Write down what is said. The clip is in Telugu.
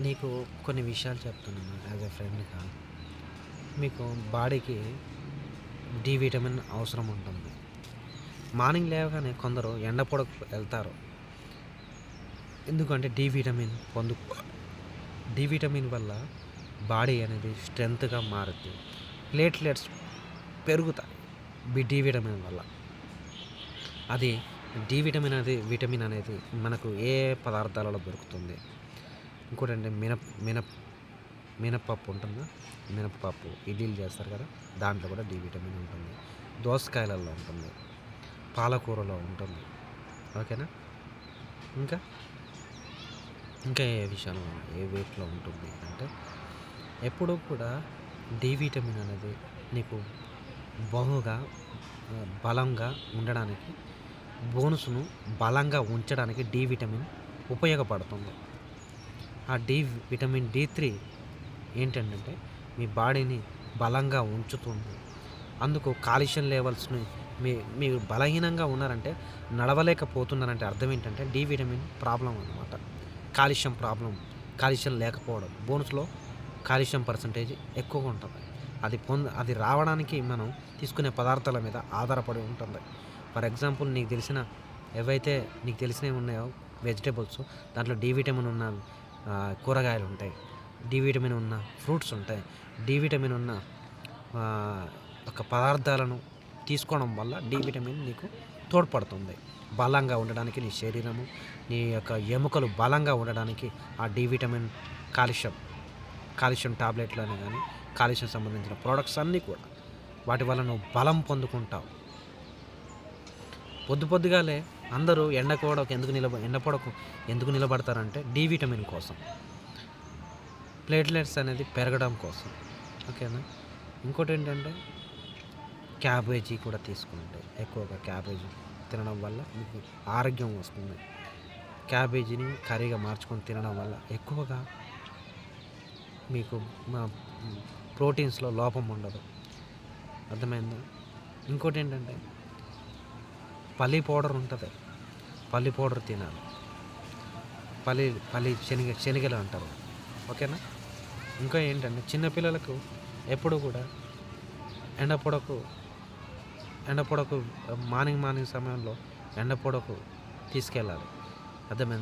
నీకు కొన్ని విషయాలు చెప్తున్నాను యాజ్ ఎ ఫ్రెండ్‌గా. మీకు బాడీకి డి విటమిన్ అవసరం ఉంటుంది. మార్నింగ్ లేవగానే కొందరు ఎండ పొడకు వెళ్తారు. ఎందుకంటే డి విటమిన్ వల్ల బాడీ అనేది స్ట్రెంగ్త్‌గా మారుద్ది. ప్లేట్‌లెట్స్ పెరుగుతాయి డి విటమిన్ వల్ల. అది విటమిన్ అనేది మనకు ఏ పదార్థాలలో దొరుకుతుంది. ఇంకోటంటే మినపప్పు ఉంటుందా? మినపప్పు ఇడ్లీలు చేస్తారు కదా! దాంట్లో కూడా డి విటమిన్ ఉంటుంది. దోసకాయలలో ఉంటుంది. పాలకూరలో ఉంటుంది. ఓకేనా? ఇంకా, ఇంకా ఏ విషయాలు ఏ వేటిలో ఉంటుంది అంటే, ఎప్పుడూ కూడా డి విటమిన్ అనేది నీకు బహుగా బలంగా ఉండడానికి, బోన్స్‌ను బలంగా ఉంచడానికి డి విటమిన్ ఉపయోగపడుతుంది. ఆ విటమిన్ డి3 ఏంటంటే మీ బాడీని బలంగా ఉంచుతుంది. అందుకు కాల్షియం లెవెల్స్‌ని మీరు బలహీనంగా ఉన్నారంటే, నడవలేకపోతున్నారంటే అర్థం ఏంటంటే డి విటమిన్ ప్రాబ్లమ్ అనమాట. కాల్షియం ప్రాబ్లమ్, కాల్షియం లేకపోవడం. బోన్స్‌లో కాల్షియం పర్సెంటేజ్ ఎక్కువగా ఉంటది. అది రావడానికి మనం తీసుకునే పదార్థాల మీద ఆధారపడి ఉంటుంది. ఫర్ ఎగ్జాంపుల్ నీకు తెలిసినవి ఉన్నాయో వెజిటబుల్స్, దాంట్లో డి విటమిన్ ఉన్న కూరగాయలు ఉంటాయి. డి విటమిన్ ఉన్న ఫ్రూట్స్ ఉంటాయి. డి విటమిన్ ఉన్న ఒక పదార్థాలను తీసుకోవడం వల్ల డి విటమిన్ నీకు తోడ్పడుతుంది. బలంగా ఉండడానికి నీ శరీరము, నీ యొక్క ఎముకలు బలంగా ఉండడానికి ఆ డి విటమిన్, కాల్షియం టాబ్లెట్లని గానీ, కాల్షియం సంబంధించిన ప్రొడక్ట్స్ అన్నీ కూడా వాటి వల్ల నువ్వు బలం పొందుకుంటావు. పొద్దుగాలే అందరూ ఎండ పొడకు ఎందుకు నిలబడతారంటే డి విటమిన్ కోసం. ప్లేట్‌లెట్స్ అనేది పెరగడం కోసం. ఓకేనా? ఇంకోటేంటంటే క్యాబేజీ కూడా తీసుకుంటే ఎక్కువగా క్యాబేజీ తినడం వల్ల మీకు ఆరోగ్యం వస్తుంది. క్యాబేజీని కర్రీగా మార్చుకొని తినడం వల్ల ఎక్కువగా మీకు ప్రోటీన్స్‌లో లోపం ఉండదు. అర్థమైందా? ఇంకోటేంటంటే పల్లి పౌడర్ ఉంటది. పల్లి పౌడర్ తినాలి. శనగలు అంటారు. ఓకేనా? ఇంకా ఏంటంటే చిన్న పిల్లలకు ఎప్పుడు కూడా ఎండ పొడకు మార్నింగ్ సమయంలో ఎండ పొడకు తీసుకెళ్ళాలి. అర్థమైందా?